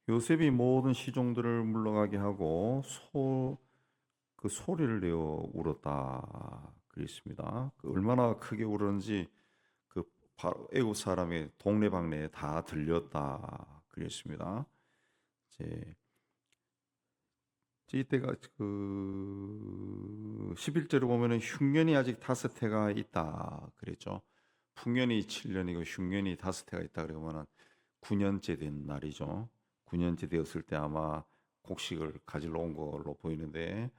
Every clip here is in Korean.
요셉이 모든 시종들을 물러가게 하고 그 소리를 내어 울었다 그랬습니다. 그 얼마나 크게 울었는지 그 애국 사람의 동네방네에 다 들렸다 그랬습니다. 이제 이때가 그 11절에 보면은 흉년이 아직 5해가 있다 그랬죠. 풍년이 7년이고 흉년이 5해가 있다 그러면은 9년째 된 날이죠. 9년째 되었을 때 아마 곡식을 가지러 온 걸로 보이는데,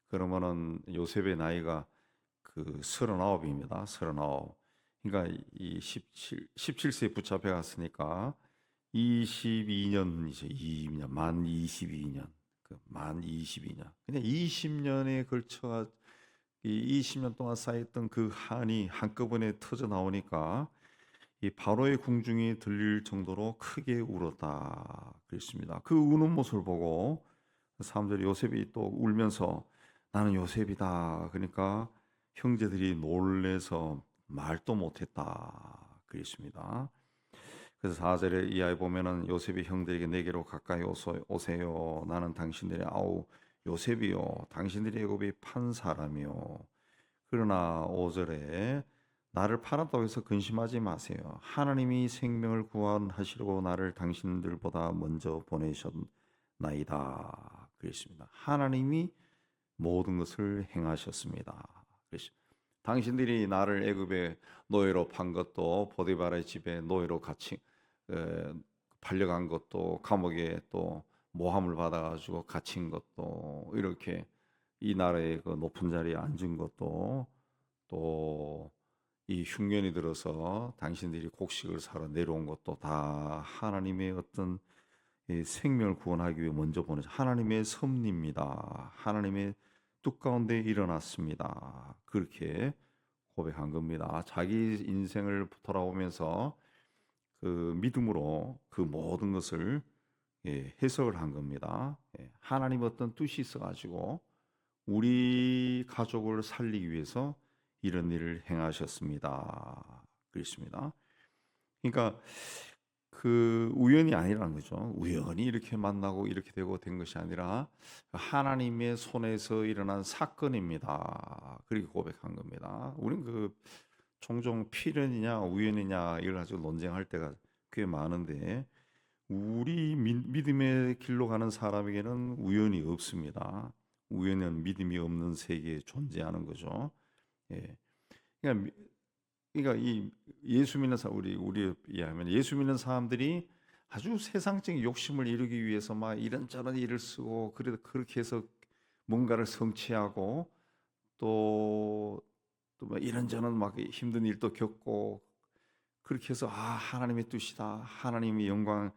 그러면은 요셉의 나이가 그 39입니다. 39. 그러니까 이 17세에 붙잡혀 갔으니까 22년이죠. 22년, 만 22년. 만 22년. 그냥 20년에 걸쳐 이 20년 동안 쌓였던 그 한이 한꺼번에 터져 나오니까 이 바로의 궁중이 들릴 정도로 크게 울었다 그랬습니다. 그 우는 모습을 보고 사람들이 요셉이 또 울면서 나는 요셉이다. 그러니까 형제들이 놀래서 말도 못했다 그랬습니다. 그래서 4절에 이하에 보면은 요셉이 형들에게 내게로 가까이 오세요. 나는 당신들의 아우 요셉이요. 당신들의 애굽이 판 사람이요. 그러나 5절에 나를 팔았다고 해서 근심하지 마세요. 하나님이 생명을 구원하시려고 나를 당신들보다 먼저 보내셨나이다. 그랬습니다. 하나님이 모든 것을 행하셨습니다. 그랬습니다. 당신들이 나를 애굽의 노예로 판 것도 보디바라의 집에 노예로 같이 팔려간 것도 감옥에 또 모함을 받아가지고 갇힌 것도 이렇게 이 나라의 그 높은 자리에 앉은 것도 또 이 흉년이 들어서 당신들이 곡식을 사러 내려온 것도 다 하나님의 어떤 이 생명을 구원하기 위해 먼저 보내서 하나님의 섭리입니다. 하나님의 뜻 가운데 일어났습니다. 그렇게 고백한 겁니다. 자기 인생을 돌아보면서 그 믿음으로 그 모든 것을 해석을 한 겁니다. 하나님 어떤 뜻이 있어가지고 우리 가족을 살리기 위해서 이런 일을 행하셨습니다. 그렇습니다. 그러니까 그 우연이 아니라는 거죠. 우연히 이렇게 만나고 이렇게 되고 된 것이 아니라 하나님의 손에서 일어난 사건입니다. 그렇게 고백한 겁니다. 우리는 그 종종 필연이냐 우연이냐 이걸 가지고 논쟁할 때가 꽤 많은데 우리 믿음의 길로 가는 사람에게는 우연이 없습니다. 우연은 믿음이 없는 세계에 존재하는 거죠. 예. 그러니까 그러니까 이 예수 믿는 사람 우리 이해하면 예수 믿는 사람들이 아주 세상적인 욕심을 이루기 위해서 막 이런저런 일을 쓰고 그래도 그렇게 해서 뭔가를 성취하고 또뭐 이런저런 막 힘든 일도 겪고 그렇게 해서 하나님의 뜻이다 하나님의 영광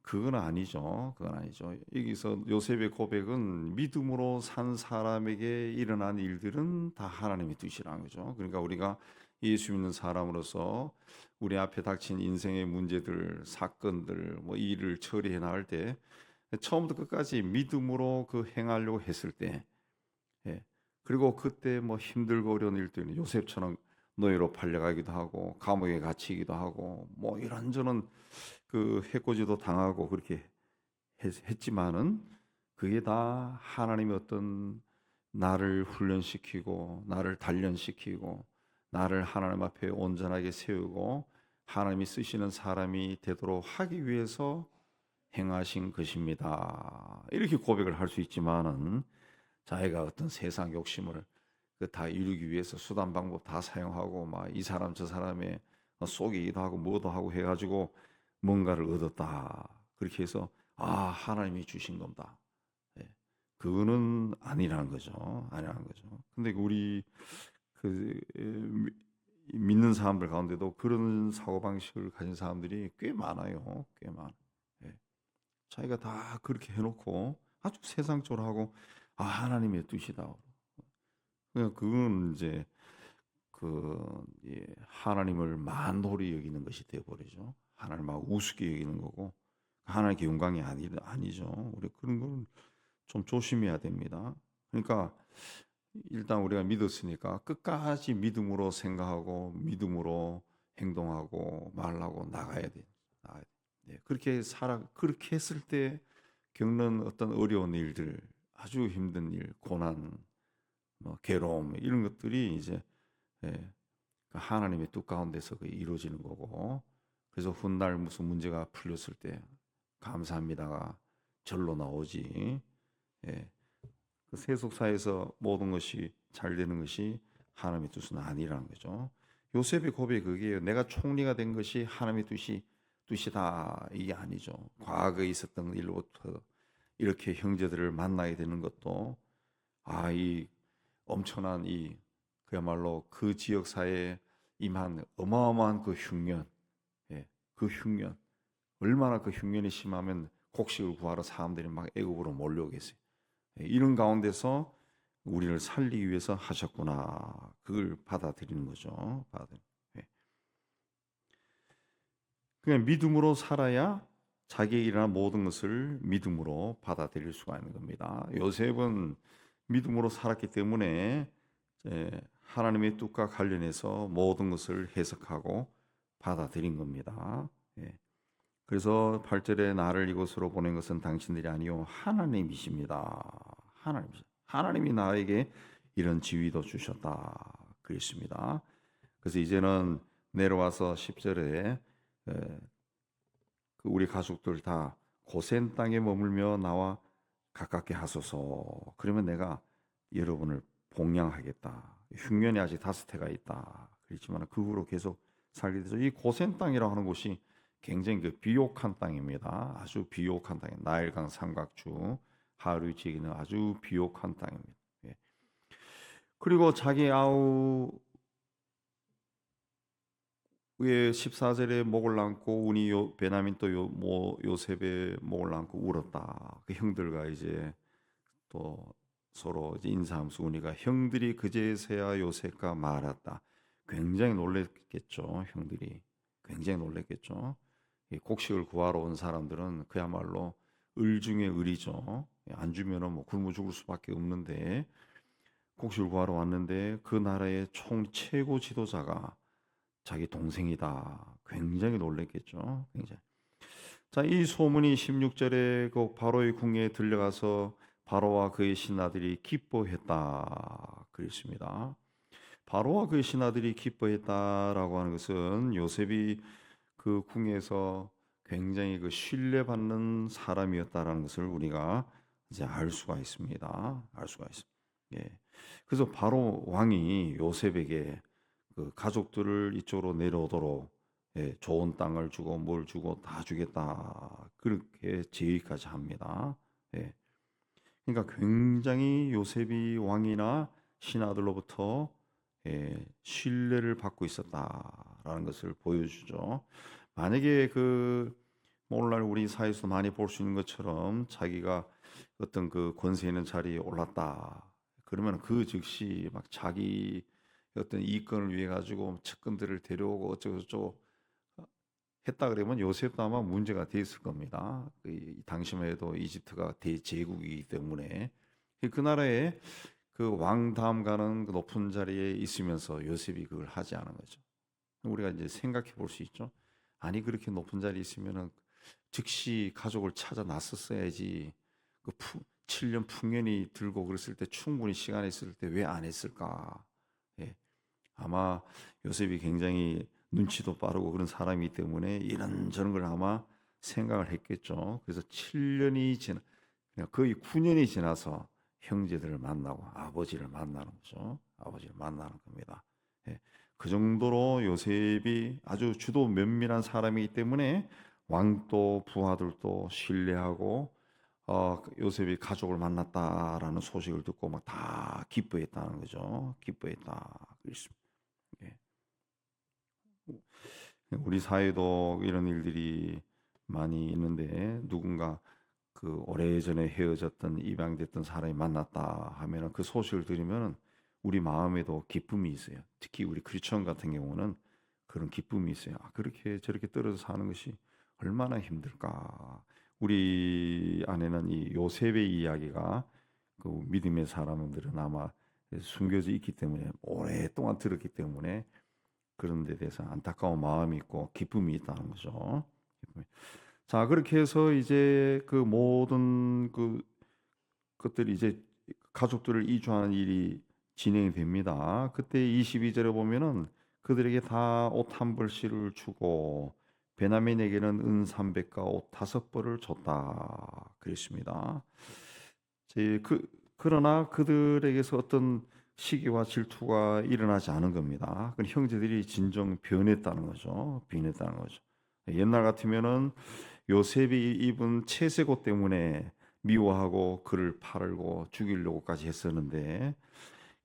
그건 아니죠. 그건 아니죠. 여기서 요셉의 고백은 믿음으로 산 사람에게 일어난 일들은 다 하나님의 뜻이라는 거죠. 그러니까 우리가 예수 믿는 사람으로서 우리 앞에 닥친 인생의 문제들, 사건들, 뭐 일을 처리해 나갈 때 처음부터 끝까지 믿음으로 그 행하려고 했을 때, 예. 그리고 그때 뭐 힘들고 어려운 일들은 요셉처럼 노예로 팔려가기도 하고 감옥에 갇히기도 하고 뭐 이런저런 그 해코지도 당하고 그렇게 했지만은 그게 다 하나님의 어떤 나를 훈련시키고 나를 단련시키고 나를 하나님 앞에 온전하게 세우고 하나님이 쓰시는 사람이 되도록 하기 위해서 행하신 것입니다. 이렇게 고백을 할 수 있지만은 자기가 어떤 세상 욕심을 그 다 이루기 위해서 수단 방법 다 사용하고 막 이 사람 저 사람의 속이기도 하고 뭐도 하고 해가지고 뭔가를 얻었다. 그렇게 해서 하나님이 주신 겁니다. 예. 그거는 아니라는 거죠. 아니라는 거죠. 근데 우리 그 믿는 사람들 가운데도 그런 사고 방식을 가진 사람들이 꽤 많아요. 꽤 많아. 예. 자기가 다 그렇게 해놓고 아주 세상적으로 하고 하나님의 뜻이다. 그건 이제 하나님을 만홀히 여기는 것이 되어버리죠. 하나님을 막 우습게 여기는 거고 하나님께 영광이 아니죠. 우리 그런 건 좀 조심해야 됩니다. 그러니까 일단 우리가 믿었으니까 끝까지 믿음으로 생각하고 믿음으로 행동하고 말하고 나가야 돼. 나가야 돼. 네, 그렇게 했을 때 겪는 어떤 어려운 일들, 아주 힘든 일, 고난, 뭐 괴로움 이런 것들이 이제 예, 그 하나님의 뜻 가운데서 이루어지는 거고, 그래서 훗날 무슨 문제가 풀렸을 때 감사합니다가 절로 나오지. 예, 그 세속사에서 모든 것이 잘 되는 것이 하나님의 뜻은 아니라는 거죠. 요셉의 고백이 그게요. 내가 총리가 된 것이 하나님의 뜻이다 이게 아니죠. 과거에 있었던 일로부터 이렇게 형제들을 만나게 되는 것도 이 엄청난 이 그야말로 그 지역 사회에 임한 어마어마한 그 흉년, 예, 그 흉년 얼마나 그 흉년이 심하면 곡식을 구하러 사람들이 막 애국으로 몰려오겠어요. 예, 이런 가운데서 우리를 살리기 위해서 하셨구나. 그걸 받아들이는 거죠. 예. 그냥 믿음으로 살아야 자기에게 일어난 모든 것을 믿음으로 받아들일 수가 있는 겁니다. 요셉은 믿음으로 살았기 때문에 하나님의 뜻과 관련해서 모든 것을 해석하고 받아들인 겁니다. 예. 그래서 8절에 나를 이곳으로 보낸 것은 당신들이 아니요 하나님이십니다. 하나님이 나에게 이런 지위도 주셨다. 그랬습니다. 그래서 이제는 내려와서 10절에 우리 가족들 다 고센 땅에 머물며 나와 가깝게 하소서. 그러면 내가 여러분을 복양하겠다. 흉년이 아직 5해가 있다. 그렇지만 그 후로 계속 살게 되죠. 이 고센 땅이라고 하는 곳이 굉장히 비옥한 땅입니다. 아주 비옥한 땅. 나일강 삼각주 하류 지역에 있는 아주 비옥한 땅입니다. 예. 그리고 자기 아우의 14절에 목을 안고 우니 베냐민 또 요셉의 목을 안고 울었다. 그 형들과 이제 또 서로 이제 인사하면서 우니가 형들이 그제서야 요셉과 말았다. 굉장히 놀랬겠죠. 형들이 굉장히 놀랬겠죠. 이 곡식을 구하러 온 사람들은 그야말로 을 중에 을이죠. 안 주면은 뭐 굶어 죽을 수밖에 없는데 곡식을 구하러 왔는데 그 나라의 최고 지도자가 자기 동생이다. 굉장히 놀랬겠죠. 굉장히. 자, 이 소문이 16절에 그 바로의 궁에 들려가서 바로와 그의 신하들이 기뻐했다. 그랬습니다. 바로와 그의 신하들이 기뻐했다라고 하는 것은 요셉이 그 궁에서 굉장히 그 신뢰받는 사람이었다라는 것을 우리가 이제 알 수가 있습니다. 알 수가 있습니다. 예. 그래서 바로 왕이 요셉에게 그 가족들을 이쪽으로 내려오도록 좋은 땅을 주고 뭘 주고 다 주겠다. 그렇게 제의까지 합니다. 예. 그러니까 굉장히 요셉이 왕이나 신하들로부터 신뢰를 받고 있었다라는 것을 보여주죠. 만약에 오늘날 우리 사회에서 많이 볼 수 있는 것처럼 자기가 어떤 그 권세 있는 자리에 올랐다. 그러면 그 즉시 막 자기 어떤 이권을 위해 가지고 측근들을 데려오고 어쩌고저쩌고 했다 그러면 요셉도 아마 문제가 돼 있을 겁니다. 당시만 해도 이집트가 대제국이기 때문에 그 나라에 그 왕 다음 가는 그 높은 자리에 있으면서 요셉이 그걸 하지 않은 거죠. 우리가 이제 생각해 볼 수 있죠. 아니 그렇게 높은 자리에 있으면은 즉시 가족을 찾아 나섰어야지. 7년 풍년이 들고 그랬을 때 충분히 시간이 있을 때 왜 안 했을까? 예. 아마 요셉이 굉장히 눈치도 빠르고 그런 사람이기 때문에 이런저런 걸 아마 생각을 했겠죠. 그래서 7년이 거의 9년이 지나서 형제들을 만나고 아버지를 만나는 거죠. 아버지를 만나는 겁니다. 예. 그 정도로 요셉이 아주 주도 면밀한 사람이기 때문에 왕도 부하들도 신뢰하고 요셉이 가족을 만났다라는 소식을 듣고 막 다 기뻐했다는 거죠. 기뻐했다. 그랬습니다. 예. 우리 사회도 이런 일들이 많이 있는데 누군가 그 오래전에 헤어졌던 입양됐던 사람이 만났다 하면은 그 소식을 들으면 우리 마음에도 기쁨이 있어요. 특히 우리 크리스천 같은 경우는 그런 기쁨이 있어요. 그렇게 저렇게 떨어져 사는 것이 얼마나 힘들까. 우리 안에는 이 요셉의 이야기가 그 믿음의 사람들은 아마 숨겨져 있기 때문에 오랫동안 들었기 때문에 그런 데 대해서 안타까운 마음이 있고 기쁨이 있다는 거죠. 자, 그렇게 해서 이제 그 모든 것들이 이제 가족들을 이주하는 일이 진행이 됩니다. 그때 22절에 보면은 그들에게 다 옷 한 벌씩을 주고 베냐민에게는 은 300과 옷 다섯 벌을 줬다 그랬습니다. 그러나 그들에게서 어떤 시기와 질투가 일어나지 않은 겁니다. 그 형제들이 진정 변했다는 거죠. 변했다는 거죠. 옛날 같으면은 요셉이 입은 채색옷 때문에 미워하고 그를 팔고 죽이려고까지 했었는데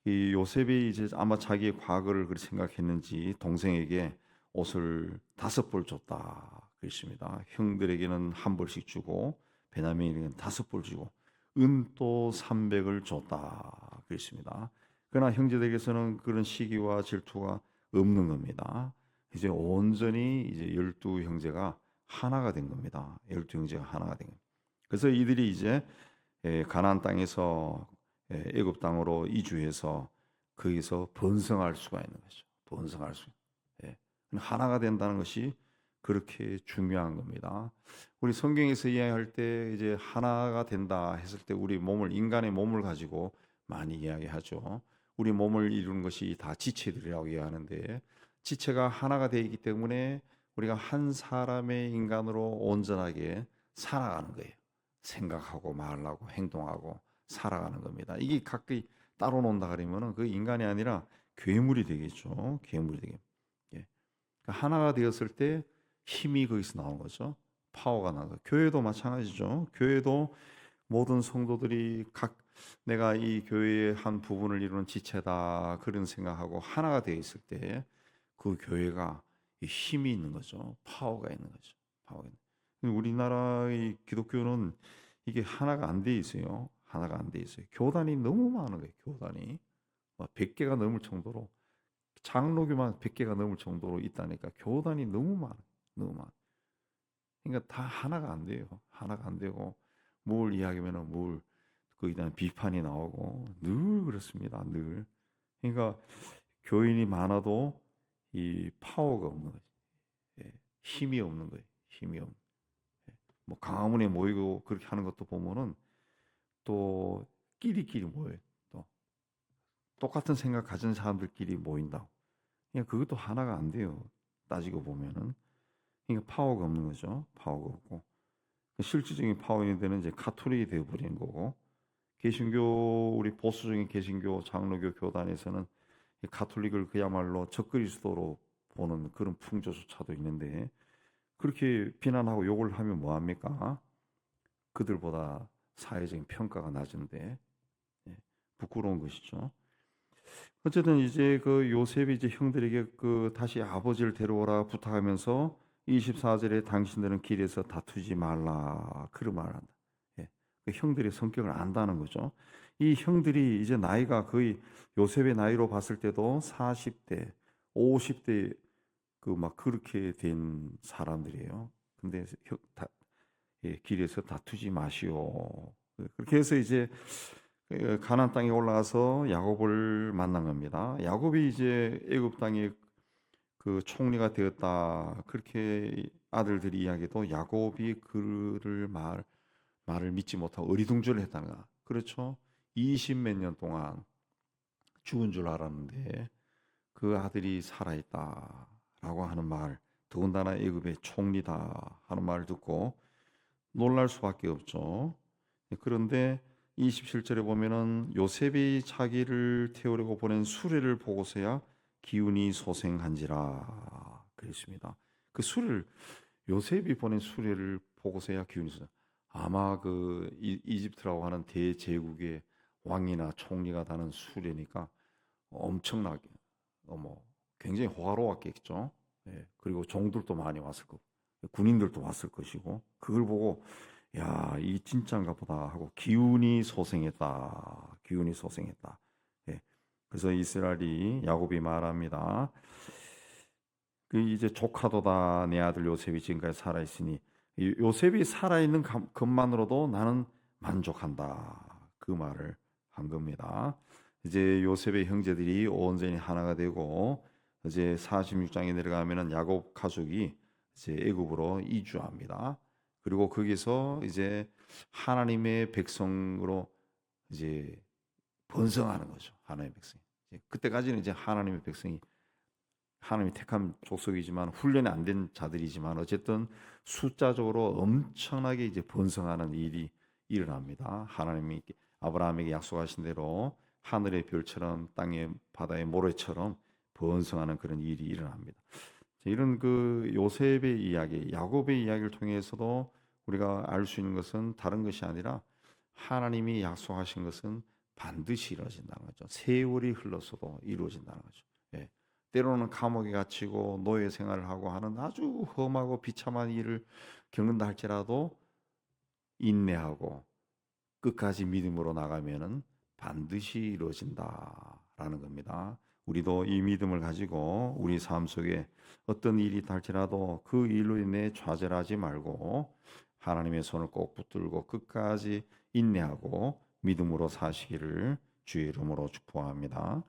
이 요셉이 이제 아마 자기의 과거를 그렇게 생각했는지 동생에게 옷을 다섯 벌 줬다 그랬습니다. 형들에게는 한 벌씩 주고 베냐민에게는 다섯 벌 주고 은 또 300을 줬다 그랬습니다. 그러나 형제들에게서는 그런 시기와 질투가 없는 겁니다. 이제 온전히 이제 12형제가 하나가 된 겁니다. 12형제가 하나가 된 겁니다. 그래서 이들이 이제 가나안 땅에서 애굽 땅으로 이주해서 거기서 번성할 수가 있는 거죠. 번성할 수. 예. 하나가 된다는 것이 그렇게 중요한 겁니다. 우리 성경에서 이야기할 때 이제 하나가 된다 했을 때 우리 몸을 인간의 몸을 가지고 많이 이야기하죠. 우리 몸을 이루는 것이 다 지체들이라고 이야기하는데 지체가 하나가 되어 있기 때문에 우리가 한 사람의 인간으로 온전하게 살아가는 거예요. 생각하고 말하고 행동하고 살아가는 겁니다. 이게 각기 따로 논다 그러면은 그 인간이 아니라 괴물이 되겠죠. 괴물이 되겠. 예. 그러니까 하나가 되었을 때 힘이 거기서 나오는 거죠. 파워가 나는 거. 교회도 마찬가지죠. 교회도 모든 성도들이 각 내가 이 교회의 한 부분을 이루는 지체다 그런 생각하고 하나가 되어 있을 때 그 교회가 힘이 있는 거죠. 파워가 있는 거죠. 파워가 있는. 우리나라의 기독교는 이게 하나가 안 돼 있어요. 하나가 안 돼 있어요. 교단이 너무 많은 거예요. 교단이 100개가 넘을 정도로 장로교만 100개가 넘을 정도로 있다니까 교단이 너무 많아. 너무 많아. 그러니까 다 하나가 안 돼요. 하나가 안 되고 뭘 이야기하면은 뭘 거기에 대한 비판이 나오고 늘 그렇습니다. 늘. 그러니까 교인이 많아도 이 파워가 없는 거지. 예, 힘이 없는 거예요. 힘이 없는. 뭐 강화문에 모이고 그렇게 하는 것도 보면은 또 끼리끼리 모여요. 또 똑같은 생각 가진 사람들끼리 모인다고. 그러니까 그것도 하나가 안 돼요. 따지고 보면은. 그러니까 파워가 없는 거죠. 파워가 없고. 실질적인 파워인 데는 이제 카톨릭이 되어버리는 거고. 개신교 우리 보수적인 개신교 장로교 교단에서는 이 가톨릭을 그야말로 적그리스도로 보는 그런 풍조조차도 있는데 그렇게 비난하고 욕을 하면 뭐 합니까? 그들보다 사회적인 평가가 낮은데 예, 부끄러운 것이죠. 어쨌든 이제 그 요셉이 이제 형들에게 그 다시 아버지를 데려오라 부탁하면서 24절에 당신들은 길에서 다투지 말라 그런 말을 한다. 예, 그 형들의 성격을 안다는 거죠. 이 형들이 이제 나이가 거의 요셉의 나이로 봤을 때도 40대, 50대 그 막 그렇게 된 사람들이에요. 근데 예, 길에서 다투지 마시오. 그렇게 해서 이제 가나안 땅에 올라가서 야곱을 만난 겁니다. 야곱이 이제 애굽 땅에 그 총리가 되었다. 그렇게 아들들이 이야기도 야곱이 그를 말을 믿지 못하고 어리둥절을 했다는 거. 그렇죠? 20 몇 년 동안 죽은 줄 알았는데 그 아들이 살아있다라고 하는 말, 더군다나 애굽의 총리다 하는 말을 듣고 놀랄 수밖에 없죠. 그런데 27절에 보면은 요셉이 자기를 태우려고 보낸 수레를 보고서야 기운이 소생한지라 그랬습니다. 그 수레를 요셉이 보낸 수레를 보고서야 기운이 소생. 아마 그 이집트라고 하는 대제국의 왕이나 총리가 타는 수레니까 엄청나게 뭐 굉장히 호화로웠겠죠. 예, 그리고 종들도 많이 왔을 거고 군인들도 왔을 것이고 그걸 보고 야, 이 진짜인가 보다 하고 기운이 소생했다. 기운이 소생했다. 예. 그래서 이스라엘이 야곱이 말합니다. 그 이제 조카도다 내 아들 요셉이 지금까지 살아 있으니 요셉이 살아 있는 것만으로도 나는 만족한다. 그 말을 한 겁니다. 이제 요셉의 형제들이 온전히 하나가 되고 이제 46장에 내려가면은 야곱 가족이 이제 애굽으로 이주합니다. 그리고 거기서 이제 하나님의 백성으로 이제 번성하는 거죠. 하나님의 백성이. 그때까지는 이제 하나님의 백성이 하나님이 택한 족속이지만 훈련이 안 된 자들이지만 어쨌든 숫자적으로 엄청나게 이제 번성하는 일이 일어납니다. 하나님이 아브라함에게 약속하신 대로 하늘의 별처럼 땅의 바다의 모래처럼 번성하는 그런 일이 일어납니다. 이런 그 요셉의 이야기, 야곱의 이야기를 통해서도 우리가 알 수 있는 것은 다른 것이 아니라 하나님이 약속하신 것은 반드시 이루어진다는 거죠. 세월이 흘렀어도 이루어진다는 거죠. 예. 때로는 감옥에 갇히고 노예 생활을 하고 하는 아주 험하고 비참한 일을 겪는다 할지라도 인내하고 끝까지 믿음으로 나가면은 반드시 이루어진다라는 겁니다. 우리도 이 믿음을 가지고 우리 삶 속에 어떤 일이 할지라도 그 일로 인해 좌절하지 말고 하나님의 손을 꼭 붙들고 끝까지 인내하고 믿음으로 사시기를 주의 이름으로 축복합니다.